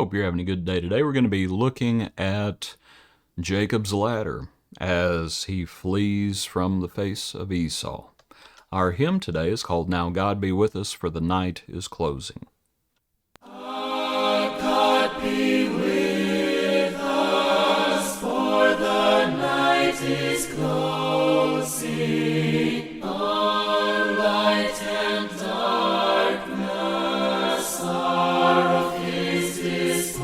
Hope you're having a good day today. We're going to be looking at Jacob's ladder as he flees from the face of Esau. Our hymn today is called Now God Be With Us, for the night is closing. God be with us, for the night is closing. Our light and darkness are of His disposing,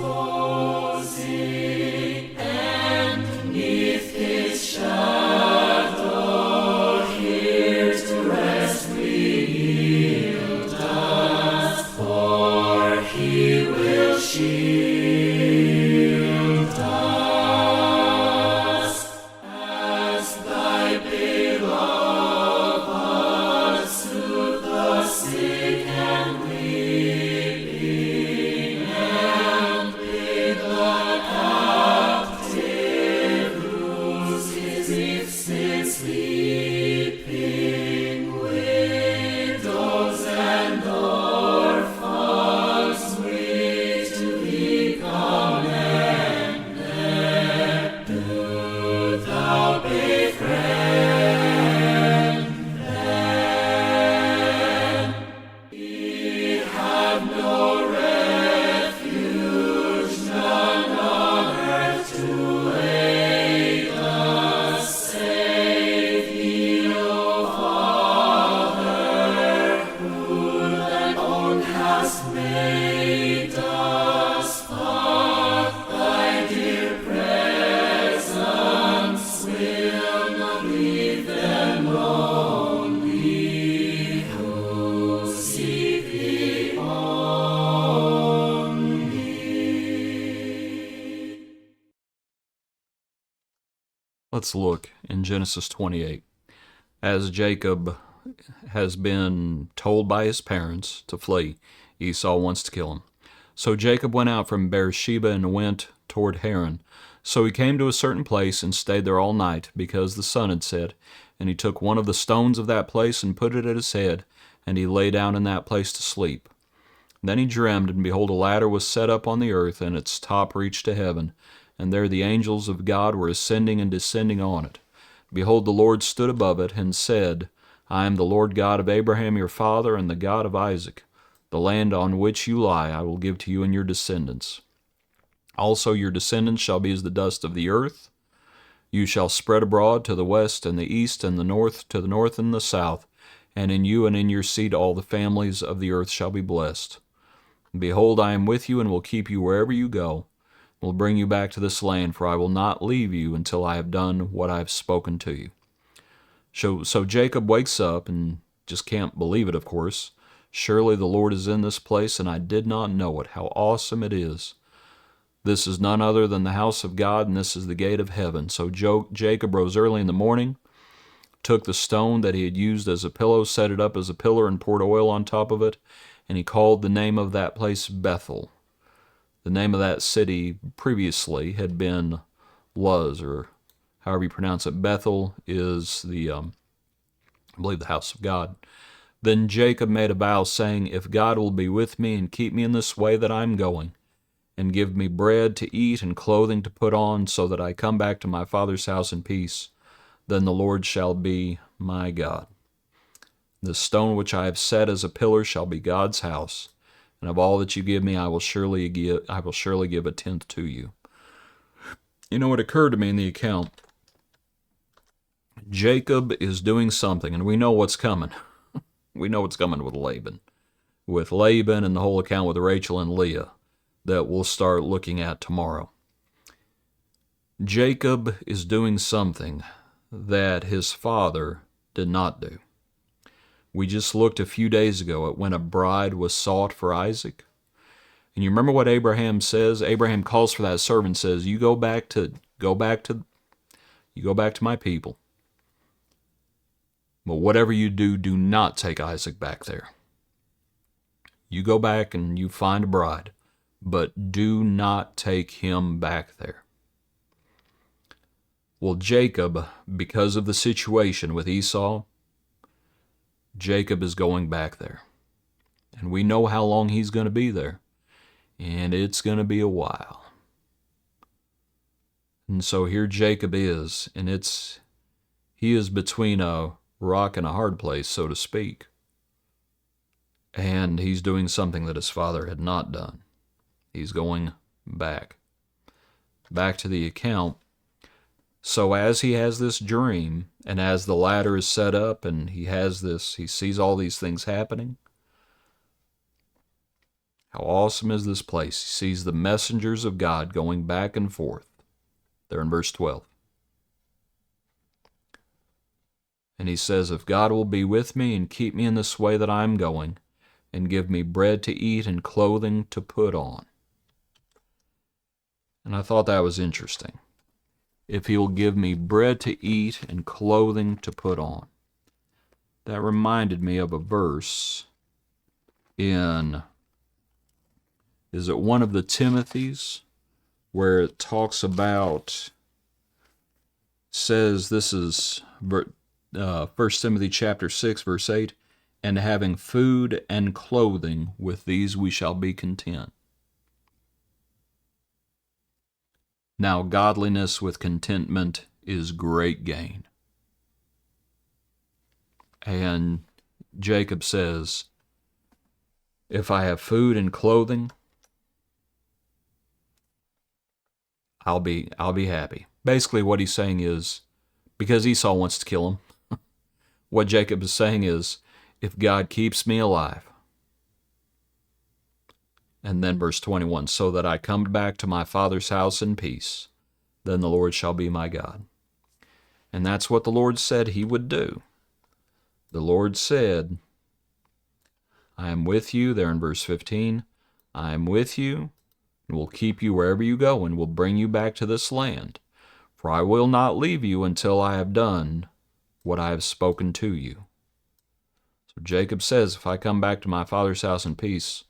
and 'neath His shadow here to rest we yield us, for He will shield us as Thy beloved soothe the sick and weeping, and bid the captive loose his griefs in sleeping. Widows and orphans we to Thee commend. Do Thou befriend them. We have no refuge, none on earth to aid us, save Thee, O Father, who Thine own hast made us. But Thy dear presence will not leave them lonely, who seek Thee only. Let's look in Genesis 28. As Jacob has been told by his parents to flee, Esau wants to kill him. So Jacob went out from Beersheba and went toward Haran. So he came to a certain place and stayed there all night, because the sun had set. And he took one of the stones of that place and put it at his head, and he lay down in that place to sleep. Then he dreamed, and behold, a ladder was set up on the earth, and its top reached to heaven. And there the angels of God were ascending and descending on it. Behold, the Lord stood above it, and said, I am the Lord God of Abraham your father, and the God of Isaac. The land on which you lie I will give to you and your descendants. Also your descendants shall be as the dust of the earth. You shall spread abroad to the west and the east and the north, to the north and the south. And in you and in your seed all the families of the earth shall be blessed. Behold, I am with you and will keep you wherever you go. Will bring you back to this land, for I will not leave you until I have done what I have spoken to you. So Jacob wakes up and just can't believe it, of course. Surely the Lord is in this place, and I did not know it. How awesome it is. This is none other than the house of God, and this is the gate of heaven. So Jacob rose early in the morning, took the stone that he had used as a pillow, set it up as a pillar, and poured oil on top of it, and he called the name of that place Bethel. The name of that city previously had been Luz, or however you pronounce it. Bethel is I believe, the house of God. Then Jacob made a vow, saying, If God will be with me and keep me in this way that I am going, and give me bread to eat and clothing to put on, so that I come back to my father's house in peace, then the Lord shall be my God. The stone which I have set as a pillar shall be God's house, and of all that you give me I will surely give a tenth to you. You know, it occurred to me in the account, Jacob is doing something, and we know what's coming. We know what's coming with Laban and the whole account with Rachel and Leah that we'll start looking at tomorrow. Jacob is doing something that his father did not do. We just looked a few days ago at when a bride was sought for Isaac. And you remember what Abraham says? Abraham calls for that servant, says, You go back to my people. But whatever you do, do not take Isaac back there. You go back and you find a bride, but do not take him back there. Well, Jacob, because of the situation with Esau, Jacob is going back there. And we know how long he's going to be there. and it's going to be a while. And so here Jacob is, and he is between a rock and a hard place, so to speak. And he's doing something that his father had not done. He's going back to the account. So as he has this dream, and as the ladder is set up, and he sees all these things happening. How awesome is this place? He sees the messengers of God going back and forth. They're in verse 12. And he says, if God will be with me and keep me in this way that I am going, and give me bread to eat and clothing to put on. And I thought that was interesting. If he will give me bread to eat and clothing to put on. That reminded me of a verse in, is it one of the Timothys, where it talks about, says, this is 1 Timothy chapter 6, verse 8, and having food and clothing, with these we shall be content. Now godliness with contentment is great gain. And Jacob says, if I have food and clothing, I'll be happy. Basically what he's saying is, because Esau wants to kill him, what Jacob is saying is, if God keeps me alive. And then verse 21, so that I come back to my father's house in peace, then the Lord shall be my God. And that's what the Lord said he would do. The Lord said, I am with you, there in verse 15, I am with you, and will keep you wherever you go, and will bring you back to this land. For I will not leave you until I have done what I have spoken to you. So Jacob says, if I come back to my father's house in peace,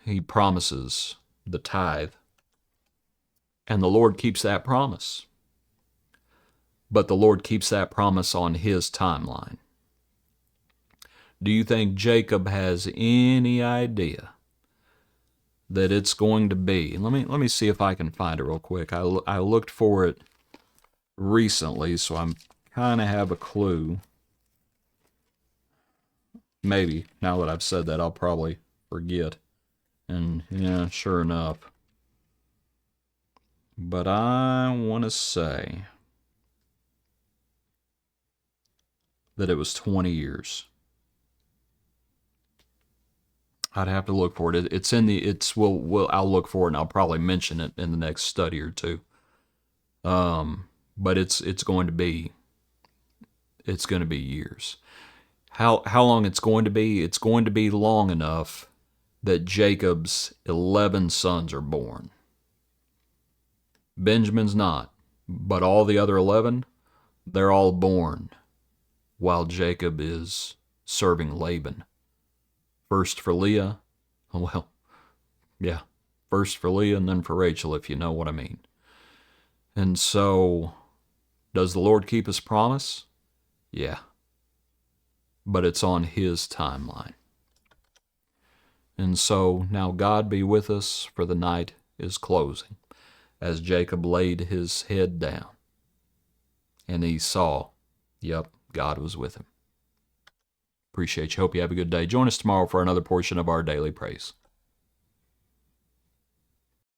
he promises the tithe. And the Lord keeps that promise. But the Lord keeps that promise on his timeline. Do you think Jacob has any idea that it's going to be? Let me see if I can find it real quick. I looked for it recently, so I'm kind of have a clue. Maybe, now that I've said that, I'll probably forget. And yeah, sure enough. But I want to say that it was 20 years. I'd have to look for it. It's in the, I'll look for it and I'll probably mention it in the next study or two. But it's going to be years. How long it's going to be? It's going to be long enough that Jacob's 11 sons are born. Benjamin's not, but all the other 11, they're all born while Jacob is serving Laban. First for Leah, first for Leah and then for Rachel, if you know what I mean. And so, does the Lord keep his promise? Yeah. But it's on his timeline. And so, now God be with us, for the night is closing, as Jacob laid his head down. And he saw, God was with him. Appreciate you. Hope you have a good day. Join us tomorrow for another portion of our daily praise.